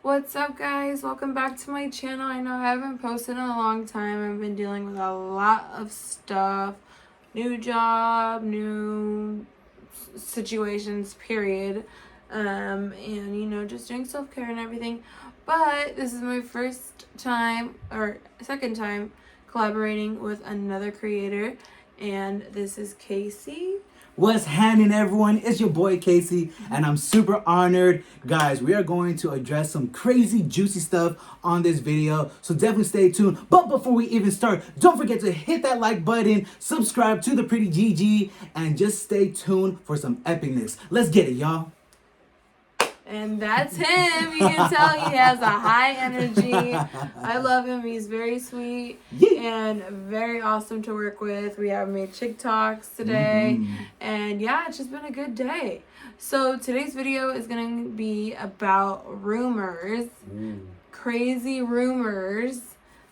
What's up, guys? Welcome back to my channel. I know I haven't posted in a long time. I've been dealing with a lot of stuff. New job, new situations, period. And, just doing self-care and everything. But this is my first time, or second time, collaborating with another creator. And this is Khaysie. What's happening, everyone? It's your boy Khaysie, and I'm super honored. Guys, we are going to address some crazy, juicy stuff on this video, so definitely stay tuned. But before we even start, don't forget to hit that like button, subscribe to the pretty Gigi, and just stay tuned for some epicness. Let's get it, y'all. And that's him. You can tell he has a high energy. I love him. He's very sweet and very awesome to work with. We have made TikToks today. And yeah, it's just been a good day. So today's video is going to be about rumors. Crazy rumors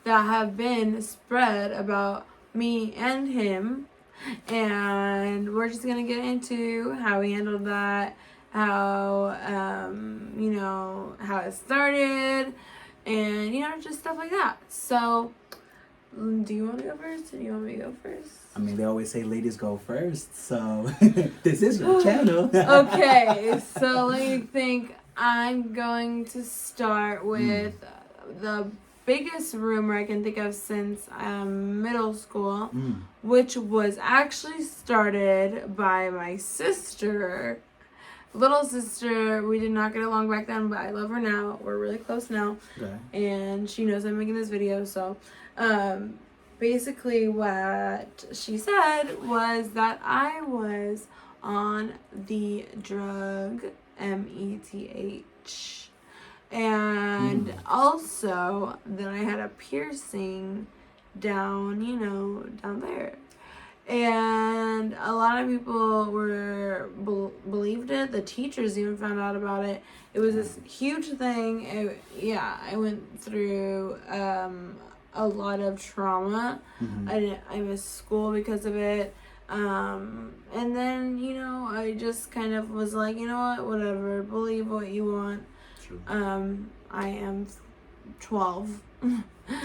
that have been spread about me and him. And we're just going to get into how we handled that. How it started, and just stuff like that. So, do you want to go first, or do you want me to go first? I mean, they always say ladies go first, so this is your channel. Okay, so let me think. I'm going to start with the biggest rumor I can think of since middle school, which was actually started by my sister. Little sister. We did not get along back then, but I love her now. We're really close now. Okay. And she knows I'm making this video. So basically what she said was that I was on the drug METH, and also that I had a piercing down there. And a lot of people believed it. The teachers even found out about it. It was this huge thing. I went through a lot of trauma. I missed school because of it. And then, I just kind of was like, you know what, whatever. Believe what you want. True. I am 12.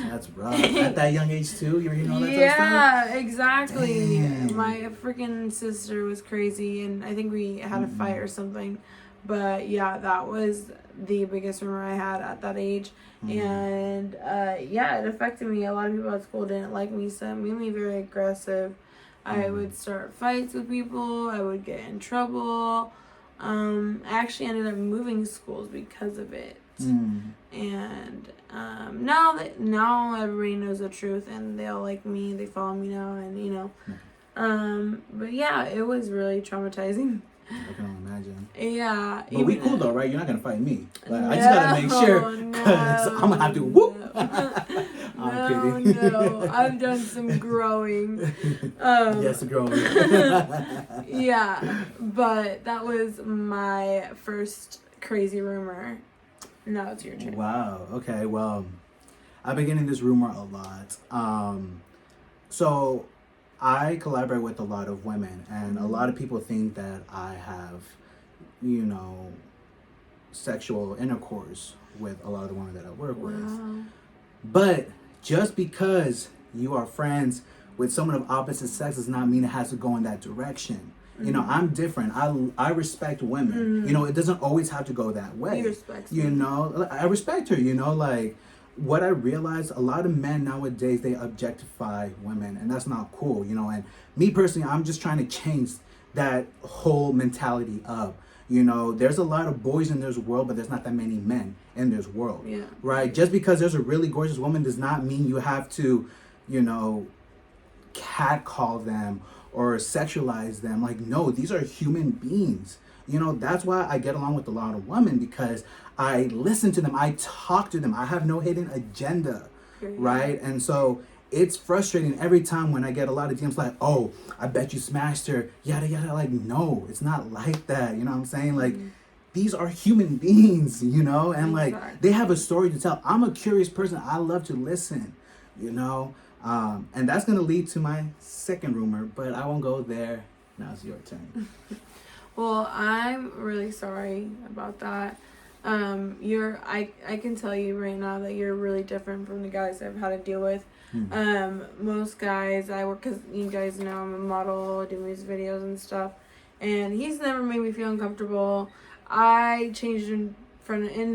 That's rough. At that young age too, you know that Yeah, exactly. Damn. My freaking sister was crazy, and I think we had a fight or something. But yeah, that was the biggest rumor I had at that age. And it affected me. A lot of people at school didn't like me, so it made me very aggressive. I would start fights with people. I would get in trouble. I actually ended up moving schools because of it. And now everybody knows the truth, and they all like me. They follow me now, and but yeah, it was really traumatizing. I can only imagine. Yeah. But we cool though, right? You're not gonna fight me. Like, I just gotta make sure, because I'm gonna have to whoop. I'm kidding. No, I've done some growing. Yes, growing. Yeah, but that was my first crazy rumor. Now it's your turn. Wow. Okay. Well, I've been getting this rumor a lot. So I collaborate with a lot of women, and a lot of people think that I have, sexual intercourse with a lot of the women that I work with. But just because you are friends with someone of opposite sex does not mean it has to go in that direction. I'm different. I respect women. It doesn't always have to go that way. You respect I respect her. Like, what I realized, a lot of men nowadays, they objectify women, and that's not cool. And me personally, I'm just trying to change that whole mentality up. There's a lot of boys in this world, but there's not that many men in this world. Yeah. Right? Just because there's a really gorgeous woman does not mean you have to, catcall them or sexualize them. Like, no, these are human beings. That's why I get along with a lot of women, because I listen to them, I talk to them, I have no hidden agenda, right? And so it's frustrating every time when I get a lot of DMs like, oh, I bet you smashed her, yada yada. Like, no, it's not like that. You know what I'm saying? Like, these are human beings, and like, they have a story to tell. I'm a curious person. I love to listen, and that's gonna lead to my second rumor, but I won't go there. Now it's your turn. Well, I'm really sorry about that. I can tell you right now that you're really different from the guys I've had to deal with. Most guys I work, because you guys know I'm a model, do music videos and stuff, and he's never made me feel uncomfortable. I changed in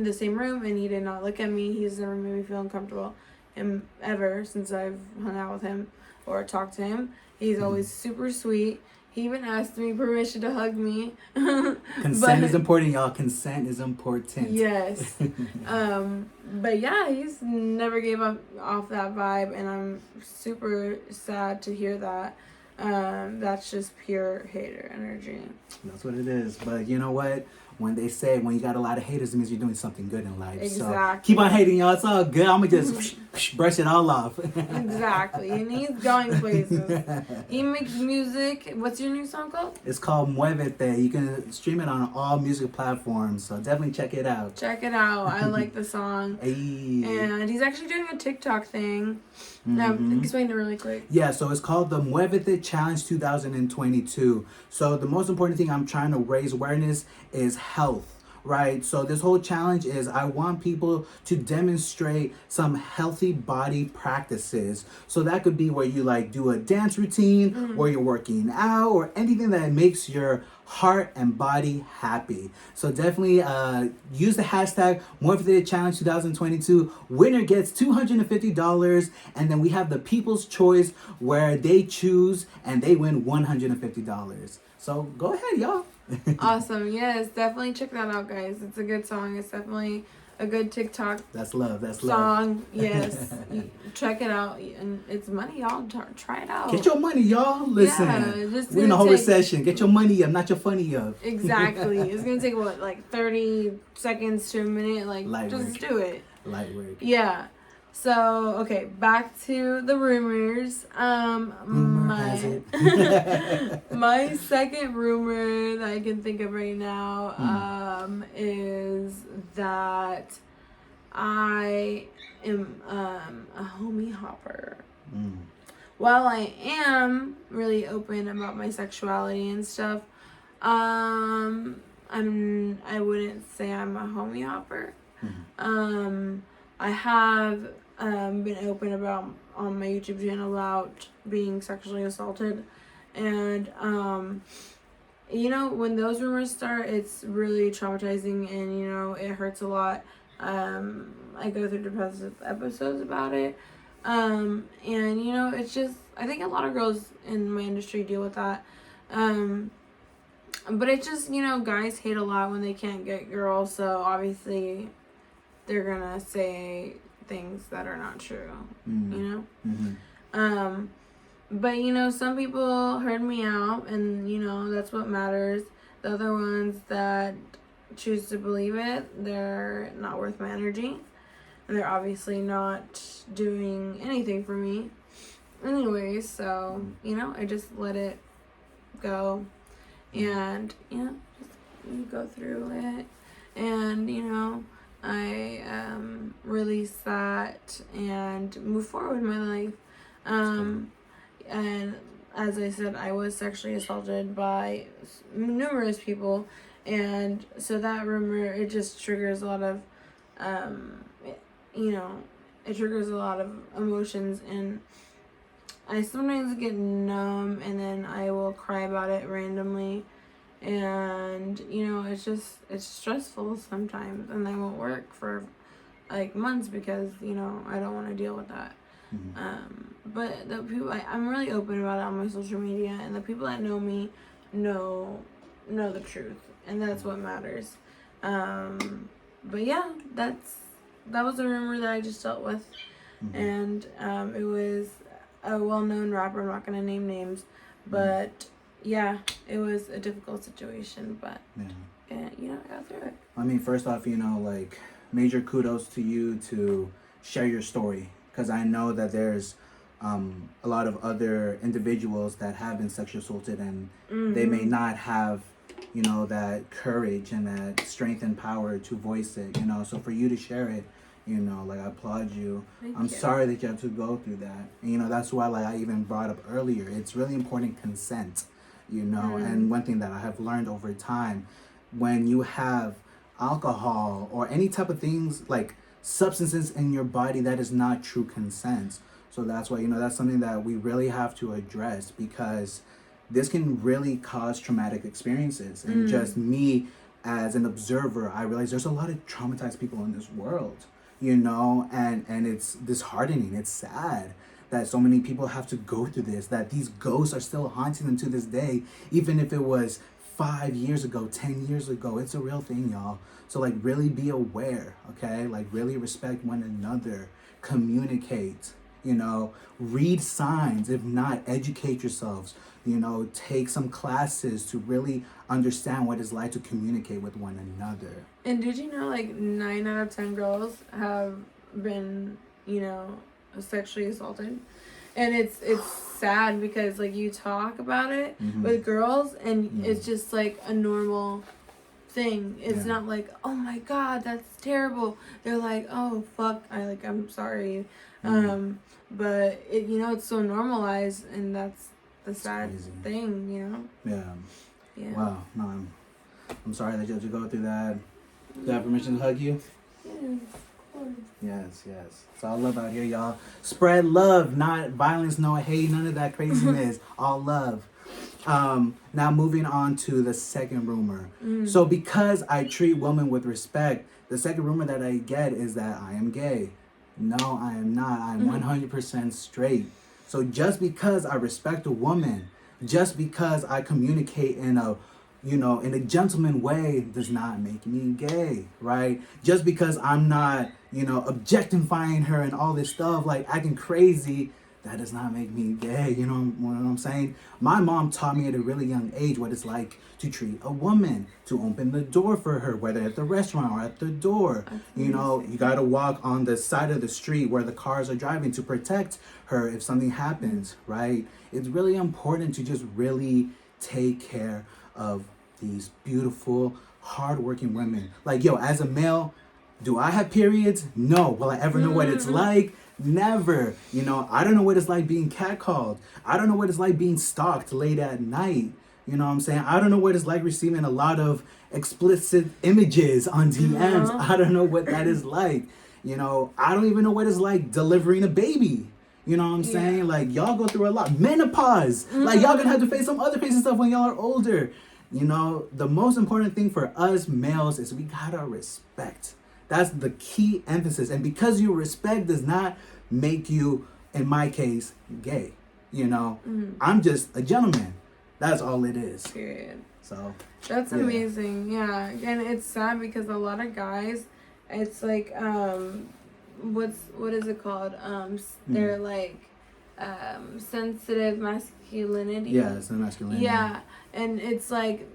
the same room, and he did not look at me. He's never made me feel uncomfortable, him ever since I've hung out with him or talked to him. He's always super sweet. He even asked me permission to hug me. Consent is important, y'all. Consent is important. Yes. But yeah, he's never gave up off that vibe, and I'm super sad to hear that. That's just pure hater energy. That's what it is. But you know what? When they say when you got a lot of haters, it means you're doing something good in life. Exactly. So keep on hating, y'all. It's all good. I'm gonna just brush it all off. Exactly. And he's going places. He makes music. What's your new song called? It's called Muévete. You can stream it on all music platforms. So definitely check it out. Check it out. I like the song. Hey. And he's actually doing a TikTok thing. Now, explain it really quick. Yeah, so it's called the Muévete Challenge 2022. So the most important thing I'm trying to raise awareness is health, right? So this whole challenge is I want people to demonstrate some healthy body practices. So that could be where you like do a dance routine, or you're working out, or anything that makes your heart and body happy. So definitely use the hashtag Muévete Challenge 2022. Winner gets $250, and then we have the People's Choice where they choose and they win $150. So go ahead, y'all. Awesome. Yes, definitely check that out, guys. It's a good song. It's definitely a good TikTok That's love. That's song. love. Yes. Check it out. And it's money, y'all. Try it out. Get your money, y'all. Listen, Yeah, we're in a whole recession. Get your money up, not your funny up. Exactly. It's going to take, what, like 30 seconds to a minute? Like, Light just work. do it. Light work. Yeah. So, okay, back to the rumors. Rumor has it. My second rumor that I can think of right now is that I am a homie hopper. While I am really open about my sexuality and stuff, I wouldn't say I'm a homie hopper. I have been open about on my YouTube channel about being sexually assaulted, and you know, when those rumors start, it's really traumatizing, and you know, it hurts a lot. I go through depressive episodes about it, and you know, it's just, I think a lot of girls in my industry deal with that, but it's just, you know, guys hate a lot when they can't get girls, so obviously they're gonna say things that are not true, you know? But, you know, some people heard me out, and, you know, that's what matters. The other ones that choose to believe it, they're not worth my energy, and they're obviously not doing anything for me. Anyways, so, you know, I just let it go, and, you know, just go through it, and, you know, I release that and move forward with my life. And as I said, I was sexually assaulted by numerous people, and so that rumor, it just triggers a lot of, you know, it triggers a lot of emotions, and I sometimes get numb, and then I will cry about it randomly. And, you know, it's stressful sometimes, and I won't work for like months because, you know, I don't want to deal with that. But the people, I'm really open about it on my social media, and the people that know me know the truth, and that's what matters. But yeah, that was a rumor that I just dealt with, and it was a well-known rapper. I'm not gonna name names, but yeah, it was a difficult situation, but you know, I got through it. I mean, first off, you know, like, major kudos to you to share your story, because I know that there's a lot of other individuals that have been sexually assaulted, and they may not have, you know, that courage and that strength and power to voice it, you know. So for you to share it, you know, like, I applaud you. I'm sorry that you have to go through that. And, you know, that's why, like, I even brought up earlier, it's really important, consent, you know. And one thing that I have learned over time, when you have alcohol or any type of things like substances in your body that is not true consent. So that's why, that's something that we really have to address, because this can really cause traumatic experiences. And just me as an observer, I realize there's a lot of traumatized people in this world, and it's disheartening. It's sad that so many people have to go through this, that these ghosts are still haunting them to this day, even if it was 5 years ago, 10 years ago. It's a real thing, y'all. So like, really be aware, okay? Like, really respect one another, communicate, read signs. If not, educate yourselves, take some classes to really understand what it's like to communicate with one another. And did you know, like, 9 out of 10 girls have been, sexually assaulted? And it's sad because, like, you talk about it with girls and it's just like a normal thing. It's not like, oh my god, that's terrible. They're like, oh fuck, I'm sorry. But it, it's so normalized, and that's the sad thing, Yeah. Wow. No, I'm sorry that you had to go through that. Do I have permission to hug you? Yes. It's all love out here, y'all. Spread love, not violence, no hate, none of that craziness. All love. Now moving on to the second rumor. So because I treat women with respect, the second rumor that I get is that I am gay. No, I am not. I'm 100% straight. So just because I respect a woman, just because I communicate in a gentleman way, does not make me gay, right? Just because I'm not, objectifying her and all this stuff, like acting crazy, that does not make me gay. You know what I'm saying? My mom taught me at a really young age what it's like to treat a woman, to open the door for her, whether at the restaurant or at the door. You got to walk on the side of the street where the cars are driving to protect her if something happens, right? It's really important to just really take care of these beautiful, hardworking women. Like, as a male, do I have periods? No. Will I ever know what it's like? Never. I don't know what it's like being catcalled. I don't know what it's like being stalked late at night. You know what I'm saying? I don't know what it's like receiving a lot of explicit images on DMs. I don't know what that is like. I don't even know what it's like delivering a baby. You know what I'm saying? Like, y'all go through a lot. Menopause. Like, y'all gonna have to face some other crazy stuff when y'all are older. The most important thing for us males is we gotta respect. That's the key emphasis. And because you respect does not make you, in my case, gay. I'm just a gentleman. That's all it is. Period. So that's amazing. Yeah. And it's sad because a lot of guys, it's like, what is it called? They're like sensitive masculinity. Yeah, it's masculinity. Yeah. And it's like,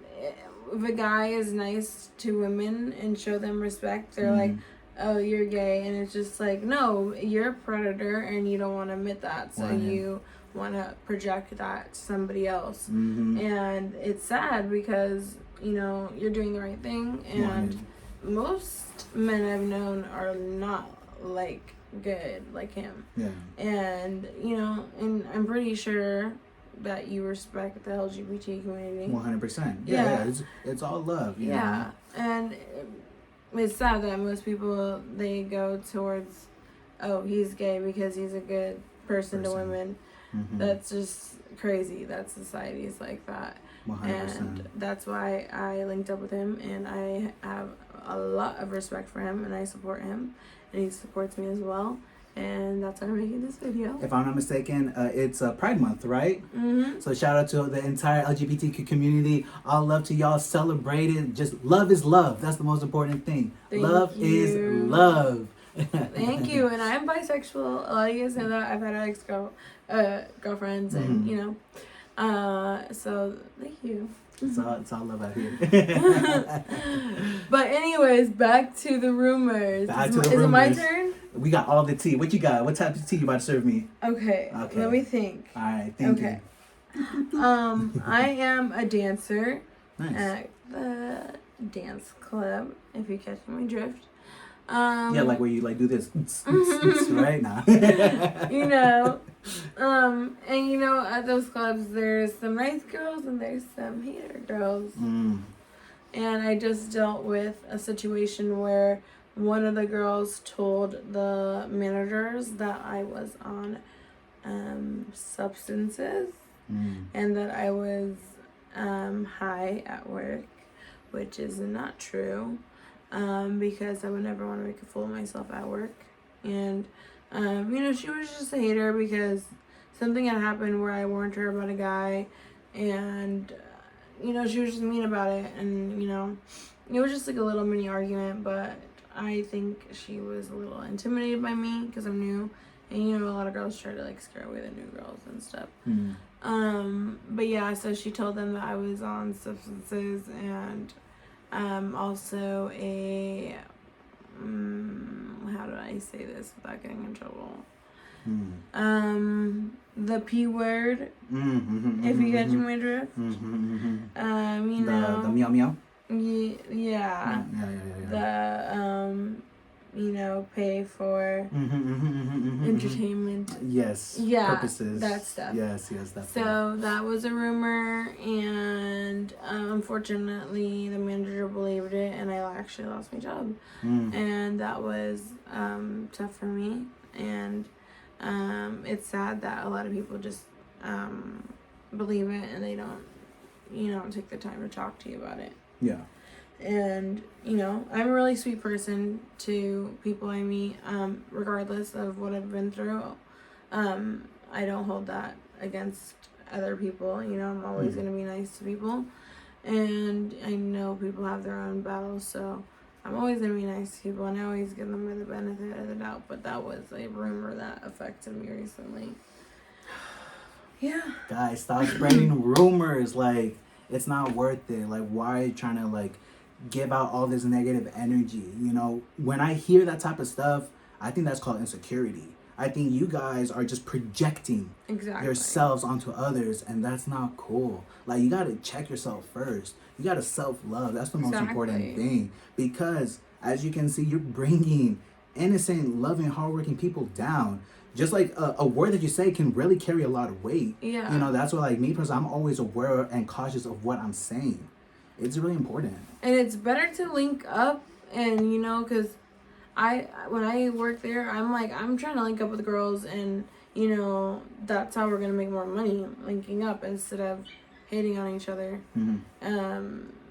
if a guy is nice to women and show them respect, they're like, oh, you're gay. And it's just like, no, you're a predator and you don't want to admit that. So you want to project that to somebody else. And it's sad because, you're doing the right thing. And most men I've known are not like good like him. Yeah. And, and I'm pretty sure that you respect the LGBT community. 100%. Yeah. It's all love. You know? And it's sad that most people, they go towards, oh, he's gay because he's a good person to women. That's just crazy that society is like that. 100%. And that's why I linked up with him, and I have a lot of respect for him, and I support him, and he supports me as well. And that's why I'm making this video. If I'm not mistaken, it's Pride Month, right? So shout out to the entire LGBTQ community. All love to y'all. Celebrate it. Just love is love. That's the most important thing. Love is love. Thank you. And I'm bisexual. A lot of you guys know that. I've had girlfriends, and so thank you. It's all love out here. But anyways, back to the rumors. Is it my turn? We got all the tea. What you got? What type of tea you about to serve me? Okay. Let me think. All right. Thank you. I am a dancer. Nice. At the dance club, if you catch my drift. Like where you like do this right now. At those clubs there's some nice girls and there's some hater girls. And I just dealt with a situation where one of the girls told the managers that I was on substances and that I was high at work, which is not true, because I would never want to make a fool of myself at work. And she was just a hater because something had happened where I warned her about a guy, and she was just mean about it, and it was just like a little mini argument, but I think she was a little intimidated by me because I'm new, and a lot of girls try to like scare away the new girls and stuff. But yeah, so she told them that I was on substances and also a how do I say this without getting in trouble? The P word, if you catch my drift. The meow meow. Yeah. The pay for entertainment. Yes. Yeah. Purposes. That stuff. Yes, that. So that was a rumor, and unfortunately, the manager believed it, and I actually lost my job, and that was tough for me, and it's sad that a lot of people just believe it, and they don't take the time to talk to you about it. Yeah. And I'm a really sweet person to people I meet, regardless of what I've been through. I don't hold that against other people. I'm always going to be nice to people, and I know people have their own battles, so I'm always going to be nice to people, and I always give them the benefit of the doubt. But that was a rumor that affected me recently. Yeah. Guys, stop spreading rumors. Like, it's not worth it. Like, why are you trying to like give out all this negative energy? When I hear that type of stuff, I think that's called insecurity. I think you guys are just projecting yourselves onto others, and that's not cool. Like, you gotta check yourself first. You gotta self-love. That's the most important thing, because as you can see, you're bringing innocent, loving, hardworking people down. Just like a word that you say can really carry a lot of weight. Yeah. That's why, like, me personally, I'm always aware and cautious of what I'm saying. It's really important. And it's better to link up, and because when I work there, I'm trying to link up with girls, and that's how we're gonna make more money, linking up instead of hating on each other. And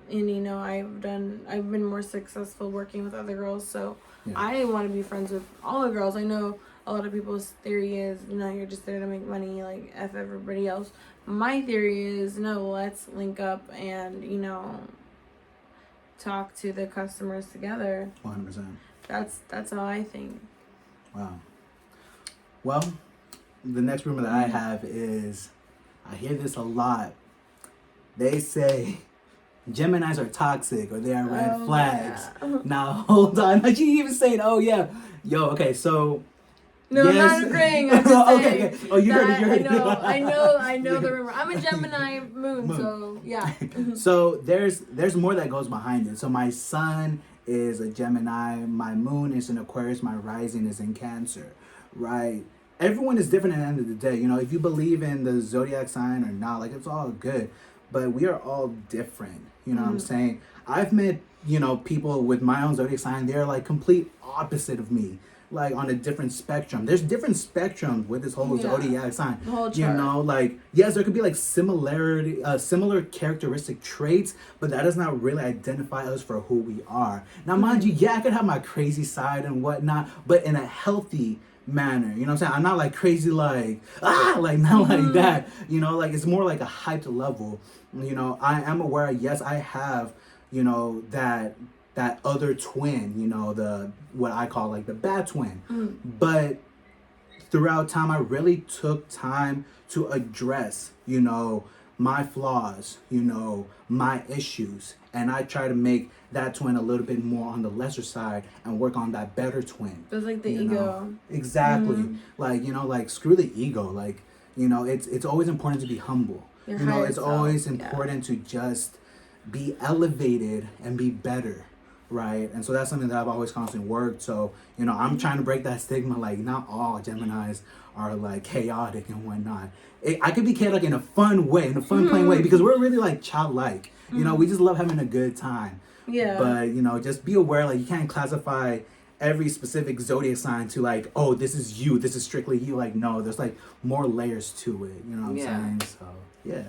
I've been more successful working with other girls, so I want to be friends with all the girls. I know a lot of people's theory is, you're just there to make money, like F everybody else. My theory is, no, let's link up and, talk to the customers together. 100%. That's how I think. Wow. Well, the next rumor that I have is, I hear this a lot. They say Geminis are toxic, or they are red flags. Yeah. Now, hold on. She even saying, oh, yeah. Yo, okay, so... No, yes. I'm not agreeing. I'm just saying. Okay. Oh, you heard it. I know the rumor. I'm a Gemini moon, so yeah. So there's more that goes behind it. So my sun is a Gemini, my moon is in Aquarius, my rising is in Cancer, right? Everyone is different at the end of the day. If you believe in the zodiac sign or not, like, it's all good. But we are all different. You know what I'm saying? I've met, people with my own zodiac sign. They're like complete opposite of me. Like, on a different spectrum. There's different spectrums with this whole zodiac sign. The whole chart. Like, yes, there could be like similar characteristic traits, but that does not really identify us for who we are. Now, mind you, I could have my crazy side and whatnot, but in a healthy manner. You know what I'm saying? I'm not like crazy, like, like, not like that. Like, it's more like a hyped level. I am aware, yes, I have, that other twin, the what I call like the bad twin. But throughout time, I really took time to address, my flaws, my issues. And I try to make that twin a little bit more on the lesser side and work on that better twin. It's like the ego. Exactly. Like, like, screw the ego. Like, it's always important to be humble. It's always important to just be elevated and be better. right? And so that's something that I've always constantly worked. So, you know, I'm trying to break that stigma. Like, not all Geminis are like chaotic and whatnot. I could be chaotic in a fun way, in a fun, playing way, because we're really like childlike. You know, we just love having a good time. Yeah. But, you know, just be aware, like, you can't classify every specific zodiac sign to like, oh, this is you, this is strictly you. Like, no, there's like more layers to it. You know what I'm saying? So, yeah.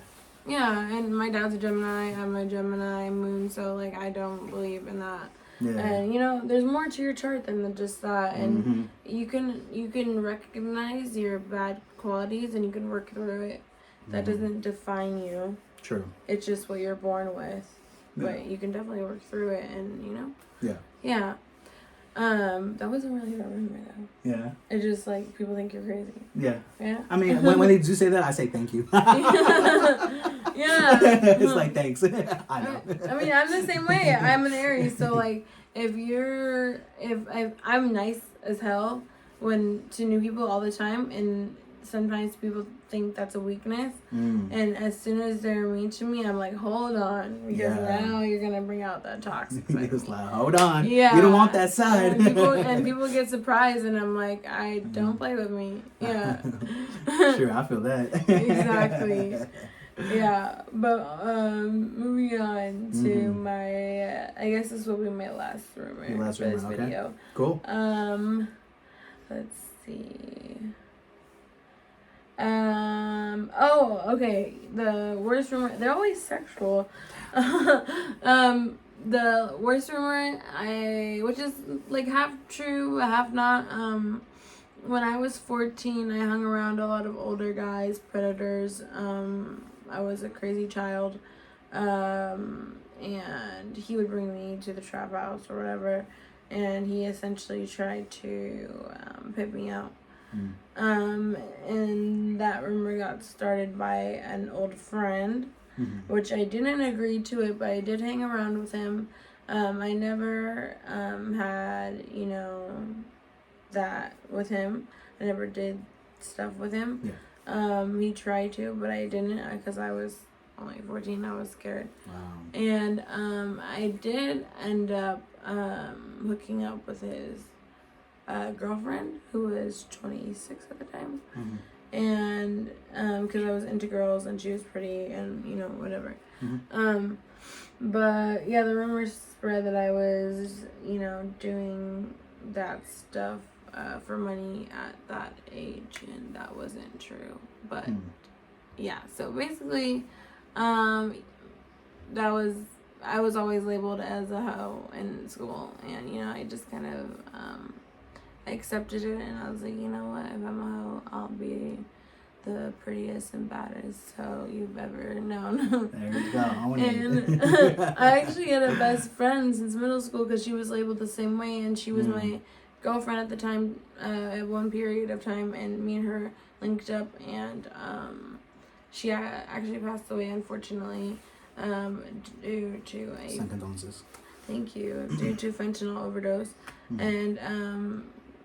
Yeah, and my dad's a Gemini. I'm a Gemini moon, so like I don't believe in that. Yeah. And you know, there's more to your chart than just that. And you can recognize your bad qualities and you can work through it. That doesn't define you. True. It's just what you're born with. Yeah. But you can definitely work through it, and you know. Yeah. Yeah. That wasn't really a rumor though. Yeah. It's just like people think you're crazy. Yeah. Yeah. I mean, when they do say that, I say thank you. Yeah. It's like, thanks. I know. I mean, I'm the same way. I'm an Aries, so like if I'm nice as hell to new people all the time, and sometimes people think that's a weakness, and as soon as they're mean to me, I'm like, hold on, because now you're gonna bring out that toxic side. It's like, hold on, you Yeah, don't want that side. and people get surprised, and I'm like, I don't play with me. Yeah. Sure, I feel that. Exactly. Yeah, but moving on to my, I guess this will be my last rumor for this video. Cool. Let's see. Oh, okay. The worst rumor, they're always sexual. The worst rumor, which is like half true, half not. When I was 14, I hung around a lot of older guys, predators. I was a crazy child. And he would bring me to the trap house or whatever. And he essentially tried to pimp me out. And that rumor got started by an old friend, which I didn't agree to it, but I did hang around with him. I never had, you know, that with him. I never did stuff with him. Yeah. He tried to, but I didn't because I was only 14. I was scared. Wow. And I did end up hooking up with his girlfriend, who was 26 at the time. And because I was into girls and she was pretty and, you know, whatever. But yeah, the rumors spread that I was, you know, doing that stuff for money at that age, and that wasn't true. But yeah, so basically I was always labeled as a hoe in school, and you know, I just kind of accepted it, and I was like, you know what, if I'm a hoe, I'll be the prettiest and baddest hoe you've ever known. There you go. And I actually had a best friend since middle school because she was labeled the same way, and she was my girlfriend at the time, at one period of time, and me and her linked up, and she actually passed away, unfortunately, due to a... Condolences. Thank you. Due to fentanyl overdose. And,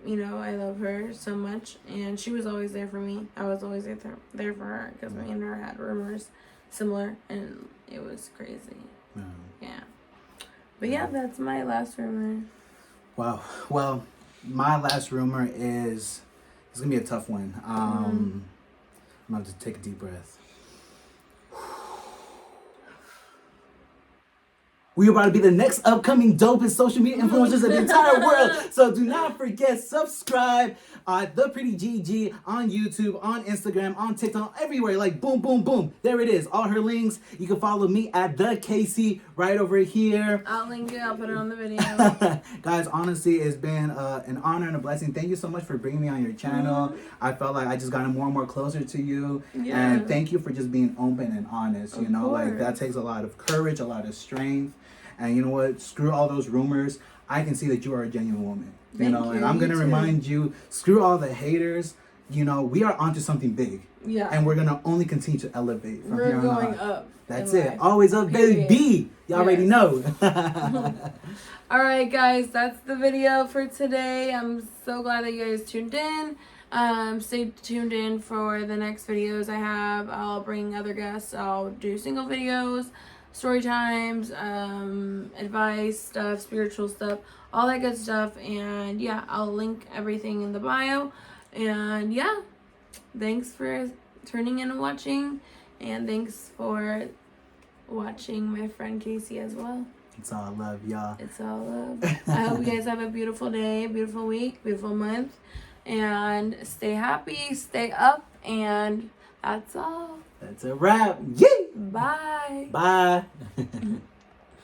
you know, I love her so much, and she was always there for me. I was always there for her, because me and her had rumors similar, and it was crazy. Yeah. But yeah, that's my last rumor. Wow. Well, my last rumor is, it's going to be a tough one. I'm going to have to take a deep breath. We are about to be the next upcoming dopest social media influencers in the entire world. So do not forget, subscribe The Pretty Gigi on YouTube, on Instagram, on TikTok, everywhere. Like boom, boom, boom. There it is. All her links. You can follow me at the Khaysie right over here. I'll link it. I'll put it on the video. Guys, honestly, it's been an honor and a blessing. Thank you so much for bringing me on your channel. I felt like I just got more and more closer to you. Yeah. And thank you for just being open and honest. You know, like that takes a lot of courage, a lot of strength. And you know what? Screw all those rumors. I can see that you are a genuine woman. You know, and I'm going to remind you, screw all the haters. You know, we are onto something big. Yeah. And we're going to only continue to elevate from here on out. We're going up. That's it. Always up, baby. Y'all already know. All right, guys. That's the video for today. I'm so glad that you guys tuned in. Stay tuned in for the next videos I have. I'll bring other guests. I'll do single videos. story times, advice stuff, spiritual stuff, all that good stuff. And yeah, I'll link everything in the bio. And yeah, thanks for turning in and watching. And thanks for watching my friend Khaysie as well. It's all love, y'all. It's all love. I hope you guys have a beautiful day, beautiful week, beautiful month. And stay happy, stay up, and that's all. That's a wrap. Yay! Bye. Bye.